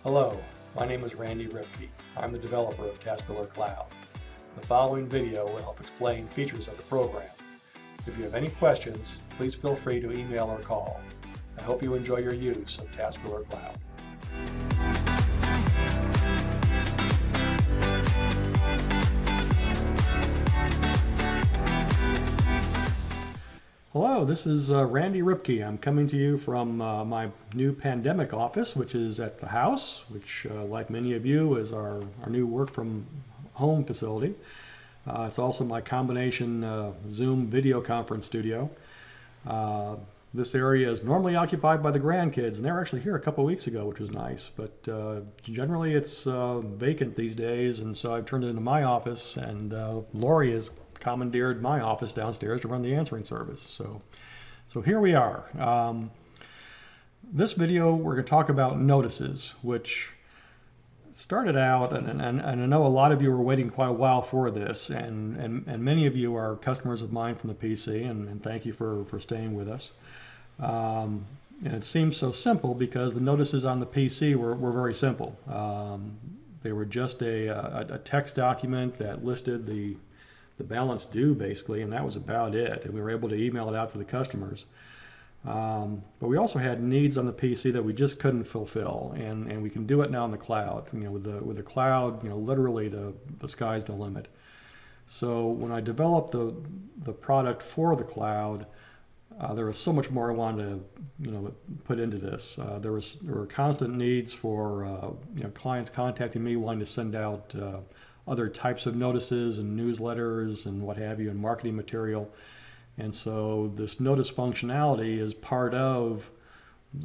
Hello, my name is Randy Ripke. I'm the developer of TASbillerCloud. The following video will help explain features of the program. If you have any questions, please feel free to email or call. I hope you enjoy your use of TASbillerCloud. Hello, this is Randy Ripke. I'm coming to you from my new pandemic office, which is at the house, which, like many of you, is our new work from home facility. It's also my combination Zoom video conference studio. This area is normally occupied by the grandkids, and they were actually here a couple weeks ago, which was nice, but generally it's vacant these days, and so I've turned it into my office, and Lori has commandeered my office downstairs to run the answering service. So here we are. This video we're going to talk about notices, which started out, and I know a lot of you were waiting quite a while for this, and many of you are customers of mine from the PC, and thank you for staying with us. And it seems so simple because the notices on the PC were very simple. They were just a text document that listed the balance due, basically, and that was about it. And we were able to email it out to the customers. But we also had needs on the PC that we just couldn't fulfill, and we can do it now in the cloud. With the cloud, literally the sky's the limit. So when I developed the product for the cloud, there was so much more I wanted to put into this. There were constant needs for clients contacting me wanting to send out other types of notices and newsletters and what have you, and marketing material. And so this notice functionality is part of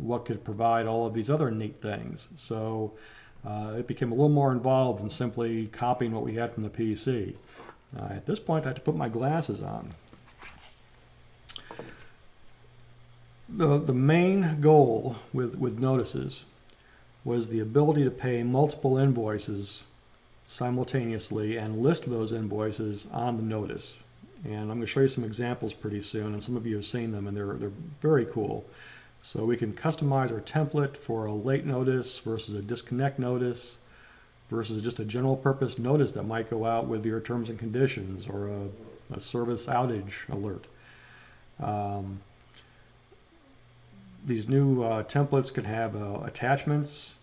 what could provide all of these other neat things. So it became a little more involved than simply copying what we had from the PC. At this point, I had to put my glasses on. The main goal with notices was the ability to pay multiple invoices simultaneously and list those invoices on the notice. And I'm going to show you some examples pretty soon, and some of you have seen them, and they're very cool. So we can customize our template for a late notice versus a disconnect notice versus just a general purpose notice that might go out with your terms and conditions or a service outage alert. These new templates can have attachments.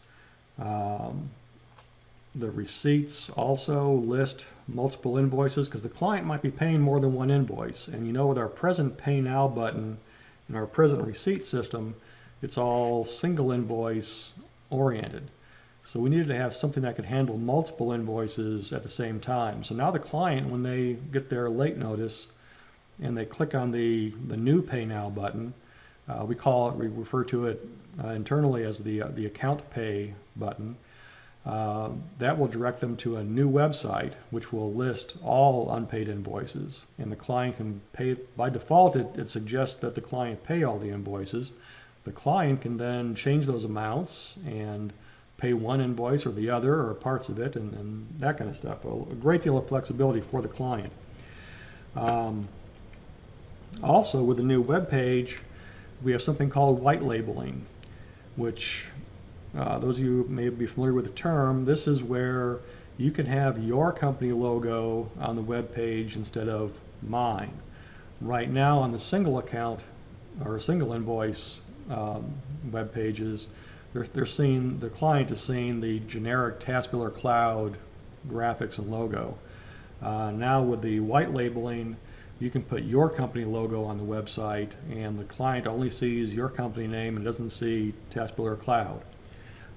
The receipts also list multiple invoices because the client might be paying more than one invoice. And with our present Pay Now button and our present receipt system, it's all single invoice oriented. So we needed to have something that could handle multiple invoices at the same time. So now the client, when they get their late notice and they click on the new Pay Now button, we refer to it internally as the account pay button. That will direct them to a new website which will list all unpaid invoices, and the client can pay. By default, it suggests that the client pay all the invoices. The client can then change those amounts and pay one invoice or the other or parts of it, and that kind of stuff. A great deal of flexibility for the client. Also, with the new web page, we have something called white labeling, which those of you may be familiar with the term. This is where you can have your company logo on the web page instead of mine. Right now on the single account or single invoice web pages, the client is seeing the generic TASbillerCloud graphics and logo. Now with the white labeling, you can put your company logo on the website, and the client only sees your company name and doesn't see TASbillerCloud.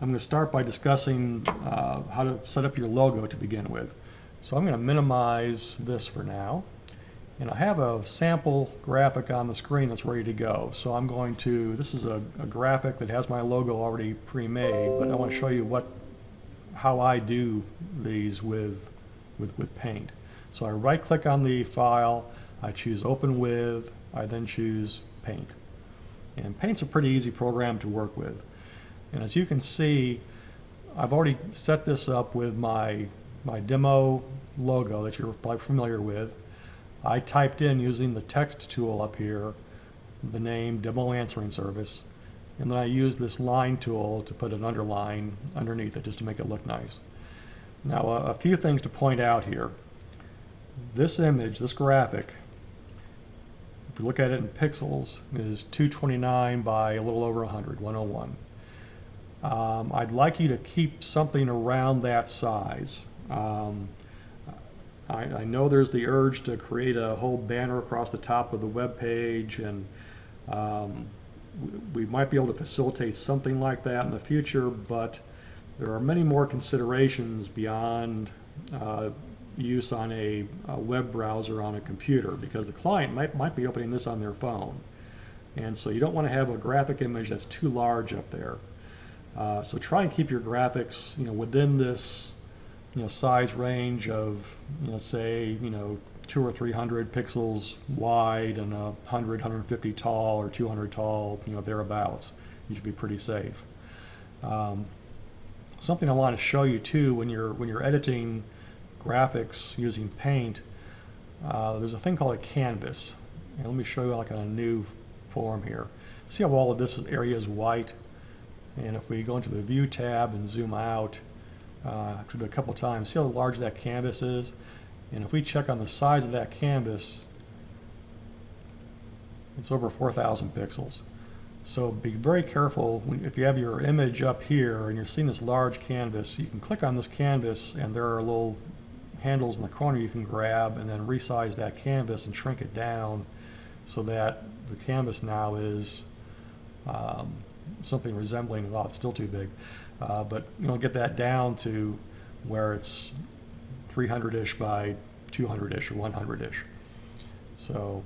I'm going to start by discussing how to set up your logo to begin with. So I'm going to minimize this for now. And I have a sample graphic on the screen that's ready to go. So I'm going to, this is a graphic that has my logo already pre-made, but I want to show you how I do these with Paint. So I right click on the file, I choose Open With, I then choose Paint. And Paint's a pretty easy program to work with. And as you can see, I've already set this up with my demo logo that you're probably familiar with. I typed in, using the text tool up here, the name Demo Answering Service, and then I use this line tool to put an underline underneath it just to make it look nice. Now a few things to point out here. This image, this graphic, if you look at it in pixels, is 229 by a little over 100, 101. I'd like you to keep something around that size. I know there's the urge to create a whole banner across the top of the web page, and we might be able to facilitate something like that in the future, but there are many more considerations beyond use on a web browser on a computer, because the client might be opening this on their phone. And so you don't want to have a graphic image that's too large up there. So try and keep your graphics, within this, size range of, say, 200 or 300 pixels wide and 100, 150 tall or 200 tall, thereabouts. You should be pretty safe. Something I want to show you too, when you're editing graphics using Paint, there's a thing called a canvas. And let me show you like on a new form here. See how all of this area is white? And if we go into the View tab and zoom out, I have to do it a couple times. See how large that canvas is? And if we check on the size of that canvas, it's over 4,000 pixels. So be very careful if you have your image up here and you're seeing this large canvas. You can click on this canvas and there are little handles in the corner you can grab and then resize that canvas and shrink it down so that the canvas now is something resembling, well, it's still too big, but get that down to where it's 300-ish by 200-ish or 100-ish. So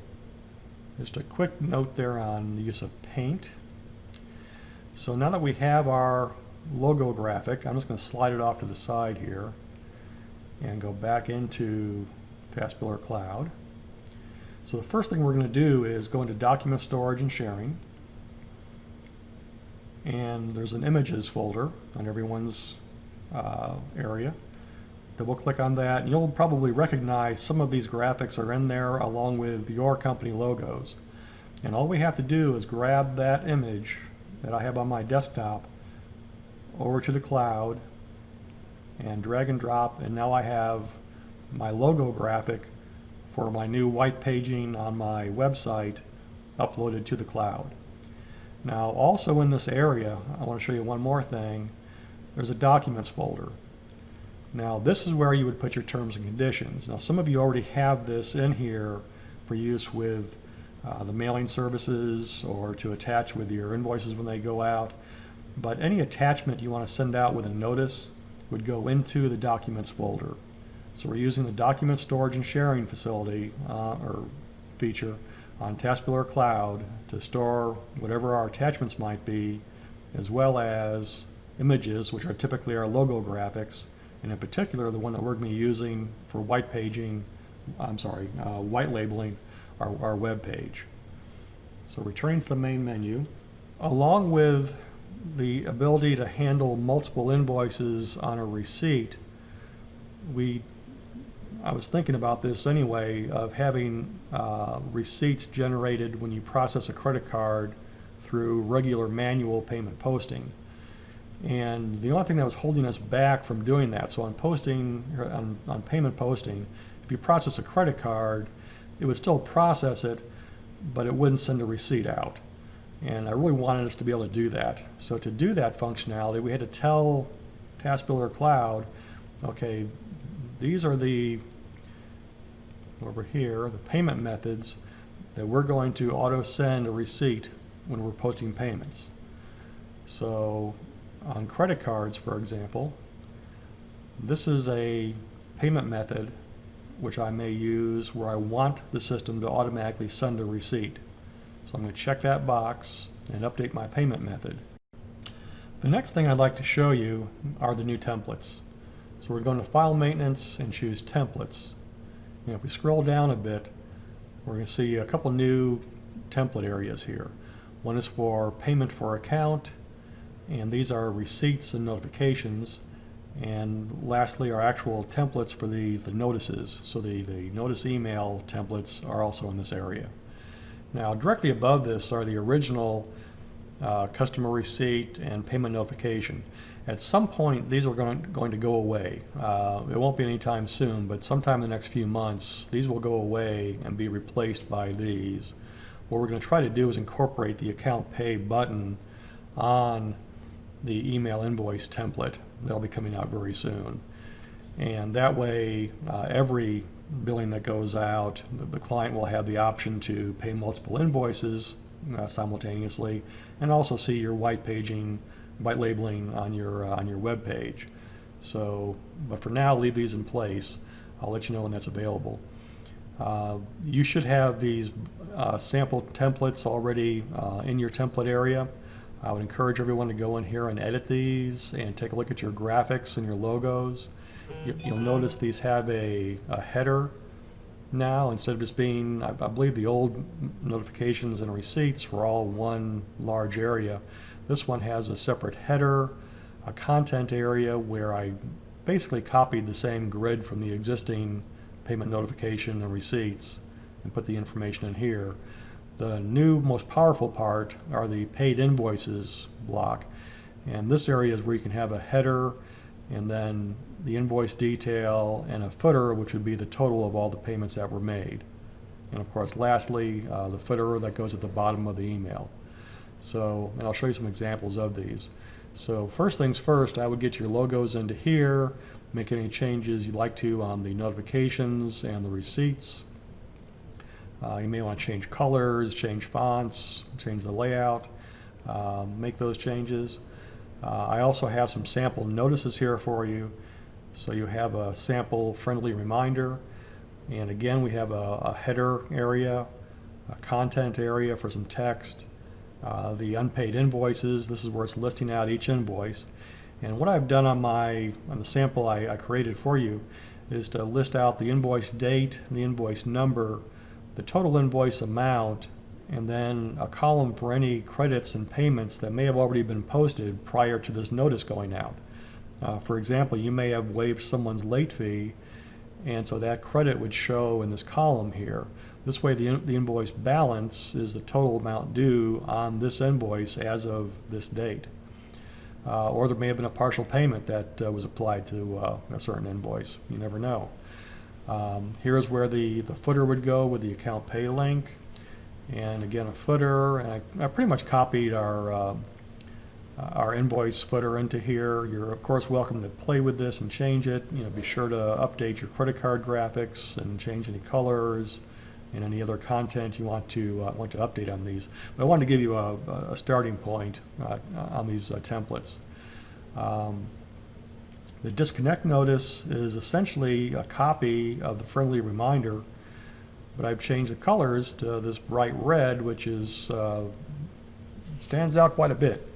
just a quick note there on the use of Paint. So now that we have our logo graphic, I'm just going to slide it off to the side here and go back into TASbillerCloud. So the first thing we're going to do is go into Document Storage and Sharing. And there's an Images folder on everyone's area. Double click on that, and you'll probably recognize some of these graphics are in there along with your company logos. And all we have to do is grab that image that I have on my desktop over to the cloud and drag and drop, and now I have my logo graphic for my new white paging on my website uploaded to the cloud. Now also in this area, I want to show you one more thing. There's a Documents folder. Now this is where you would put your terms and conditions. Now some of you already have this in here for use with the mailing services or to attach with your invoices when they go out. But any attachment you want to send out with a notice would go into the Documents folder. So we're using the Document Storage and Sharing facility or feature on TASbillerCloud to store whatever our attachments might be, as well as images, which are typically our logo graphics, and in particular the one that we're going to be using for white paging, white labeling our web page. So returning to the main menu, along with the ability to handle multiple invoices on a receipt, I was thinking about this anyway, of having receipts generated when you process a credit card through regular manual payment posting. And the only thing that was holding us back from doing that, so on payment posting, if you process a credit card, it would still process it, but it wouldn't send a receipt out. And I really wanted us to be able to do that. So to do that functionality, we had to tell TASbillerCloud, okay, these are over here, the payment methods that we're going to auto send a receipt when we're posting payments. So on credit cards, for example, this is a payment method which I may use where I want the system to automatically send a receipt. So I'm going to check that box and update my payment method. The next thing I'd like to show you are the new templates. So we're going to File Maintenance and choose Templates. And if we scroll down a bit, we're going to see a couple new template areas here. One is for Payment for Account, and these are receipts and notifications. And lastly, our actual templates for the notices. So the notice email templates are also in this area. Now, directly above this are the original customer receipt, and payment notification. At some point, these are going to go away. It won't be anytime soon, but sometime in the next few months, these will go away and be replaced by these. What we're going to try to do is incorporate the account pay button on the email invoice template. That'll be coming out very soon. And that way, every billing that goes out, the client will have the option to pay multiple invoices simultaneously, and also see your white labeling on your web page. So, but for now, leave these in place. I'll let you know when that's available. You should have these sample templates already in your template area. I would encourage everyone to go in here and edit these and take a look at your graphics and your logos. You'll notice these have a header now, instead of just being, I believe the old notifications and receipts were all one large area. This one has a separate header, a content area where I basically copied the same grid from the existing payment notification and receipts and put the information in here. The new, most powerful part are the paid invoices block. And this area is where you can have a header and then the invoice detail and a footer, which would be the total of all the payments that were made. And of course, lastly, the footer that goes at the bottom of the email. So, and I'll show you some examples of these. So first things first, I would get your logos into here, make any changes you'd like to on the notifications and the receipts. You may want to change colors, change fonts, change the layout, make those changes. I also have some sample notices here for you. So you have a sample friendly reminder. And again, we have a header area, a content area for some text, the unpaid invoices. This is where it's listing out each invoice. And what I've done on the sample I created for you is to list out the invoice date, the invoice number, the total invoice amount, and then a column for any credits and payments that may have already been posted prior to this notice going out. For example, you may have waived someone's late fee, and so that credit would show in this column here. This way the invoice balance is the total amount due on this invoice as of this date. Or there may have been a partial payment that was applied to a certain invoice. You never know. Here's where the footer would go with the account pay link. And again, a footer, and I pretty much copied our invoice footer into here. You're of course welcome to play with this and change it. You know, be sure to update your credit card graphics and change any colors and any other content you want to update on these. But I wanted to give you a starting point on these templates. The disconnect notice is essentially a copy of the friendly reminder, but I've changed the colors to this bright red, which is stands out quite a bit.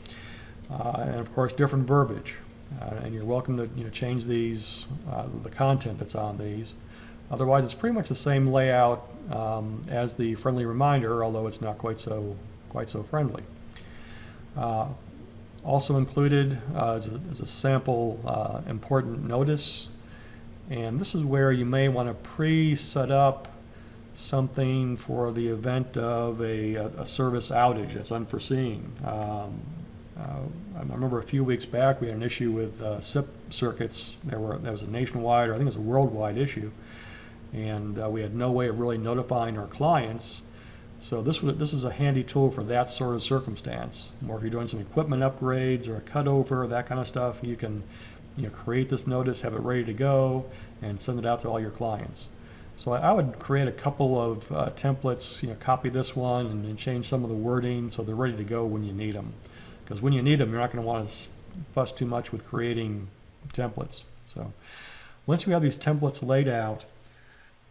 And of course, different verbiage. And you're welcome to change these, the content that's on these. Otherwise, it's pretty much the same layout as the friendly reminder, although it's not quite so friendly. Also included is a sample important notice, and this is where you may want to pre-set up something for the event of a service outage that's unforeseen. I remember a few weeks back we had an issue with SIP circuits. That was a nationwide, or I think it was a worldwide issue, and we had no way of really notifying our clients. So this is a handy tool for that sort of circumstance. Or if you're doing some equipment upgrades or a cutover, that kind of stuff, you can create this notice, have it ready to go, and send it out to all your clients. So I would create a couple of templates, copy this one and change some of the wording so they're ready to go when you need them. Because when you need them, you're not going to want to fuss too much with creating templates. So once we have these templates laid out,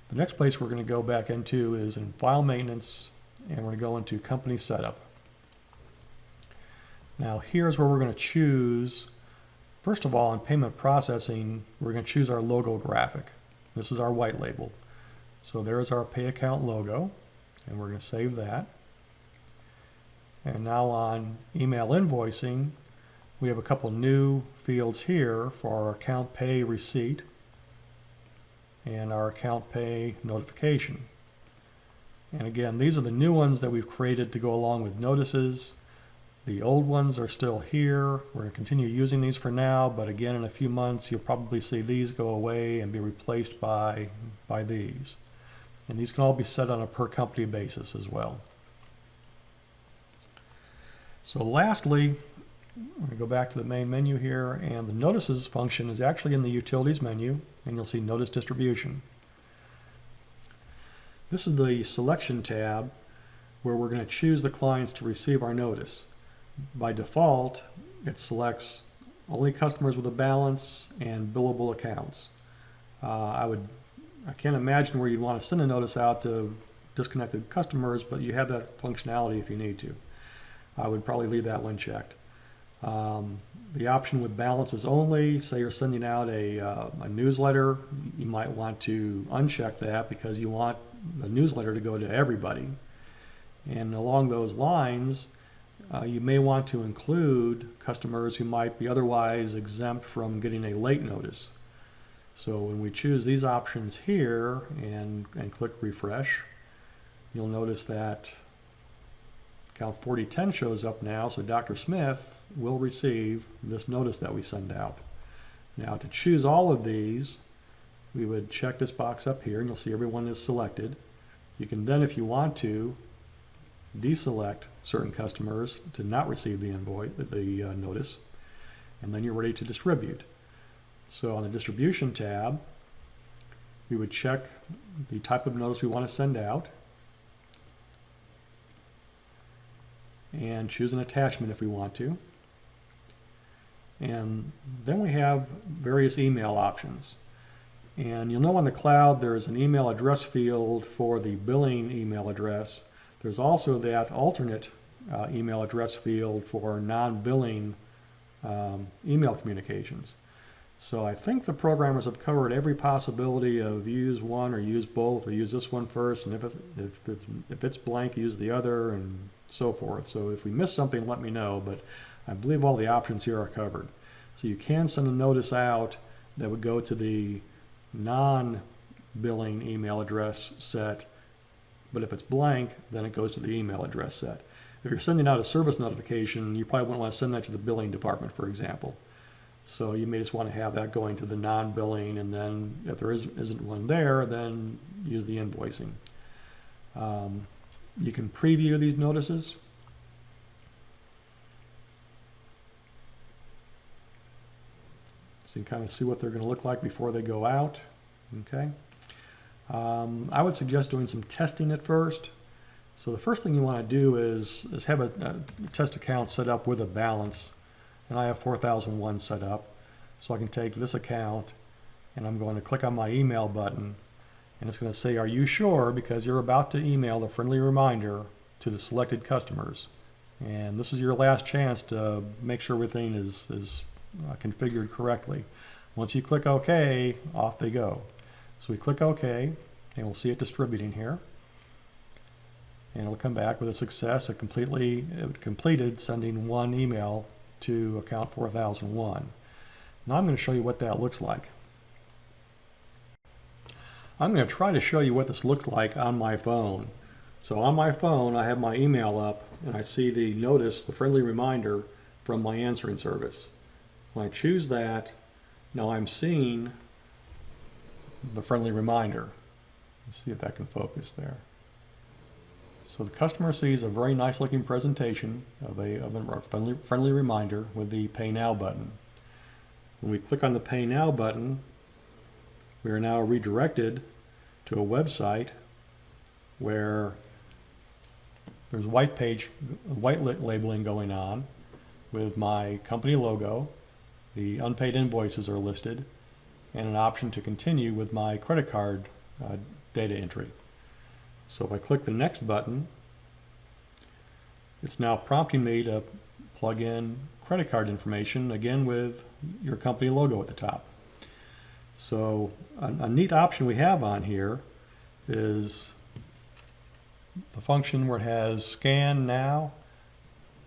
the next place we're going to go back into is in File Maintenance, and we're going to go into Company Setup. Now here's where we're going to choose, first of all, in Payment Processing, we're going to choose our logo graphic. This is our white label. So there's our Pay Account logo, and we're going to save that. And now on Email Invoicing, we have a couple new fields here for our Account Pay Receipt and our Account Pay Notification. And again, these are the new ones that we've created to go along with notices. The old ones are still here. We're going to continue using these for now, but again, in a few months, you'll probably see these go away and be replaced by these. And these can all be set on a per company basis as well. So lastly, I'm going to go back to the main menu here, and the notices function is actually in the utilities menu, and you'll see notice distribution. This is the selection tab where we're going to choose the clients to receive our notice. By default, it selects only customers with a balance and billable accounts. I can't imagine where you'd want to send a notice out to disconnected customers, but you have that functionality if you need to. I would probably leave that one checked. The option with balances only, say you're sending out a newsletter, you might want to uncheck that because you want the newsletter to go to everybody. And along those lines, you may want to include customers who might be otherwise exempt from getting a late notice. So when we choose these options here and click refresh, you'll notice that account 4010 shows up now, so Dr. Smith will receive this notice that we send out. Now to choose all of these, we would check this box up here and you'll see everyone is selected. You can then, if you want to, deselect certain customers to not receive the notice, and then you're ready to distribute. So on the distribution tab, we would check the type of notice we want to send out and choose an attachment if we want to. And then we have various email options. And you'll know on the cloud there's an email address field for the billing email address. There's also that alternate email address field for non-billing email communications. So I think the programmers have covered every possibility of use one or use both, or use this one first, and if it's blank, use the other, and so forth. So if we miss something, let me know, but I believe all the options here are covered. So you can send a notice out that would go to the non-billing email address set, but if it's blank, then it goes to the email address set. If you're sending out a service notification, you probably wouldn't want to send that to the billing department, for example. So you may just want to have that going to the non-billing, and then if there isn't one there, then use the invoicing. You can preview these notices. So you can kind of see what they're going to look like before they go out. Okay. I would suggest doing some testing at first. So the first thing you want to do is have a test account set up with a balance. And I have 4001 set up. So I can take this account and I'm going to click on my email button, and it's going to say, are you sure? Because you're about to email a friendly reminder to the selected customers. And this is your last chance to make sure everything is configured correctly. Once you click OK, off they go. So we click OK, and we'll see it distributing here. And it'll come back with a success. It completed sending one email to account 4001. Now I'm going to show you what that looks like. I'm going to try to show you what this looks like on my phone. So on my phone, I have my email up, and I see the notice, the friendly reminder from my answering service. When I choose that, now I'm seeing the friendly reminder. Let's see if that can focus there. So the customer sees a very nice looking presentation of a friendly reminder with the Pay Now button. When we click on the Pay Now button, we are now redirected to a website where there's white labeling going on with my company logo, the unpaid invoices are listed, and an option to continue with my credit card data entry. So if I click the next button, it's now prompting me to plug in credit card information, again with your company logo at the top. So a neat option we have on here is the function where it has Scan Now.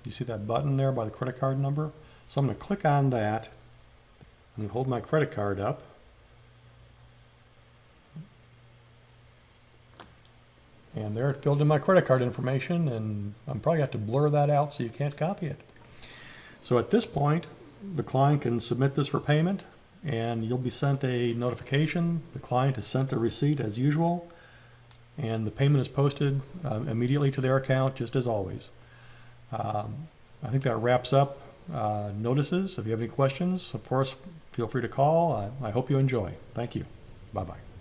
You see that button there by the credit card number? So I'm going to click on that and hold my credit card up. And there it filled in my credit card information, and I'm probably going to have to blur that out so you can't copy it. So at this point, the client can submit this for payment, and you'll be sent a notification. The client is sent a receipt as usual, and the payment is posted immediately to their account, just as always. I think that wraps up notices. If you have any questions, of course, feel free to call. I hope you enjoy. Thank you. Bye-bye.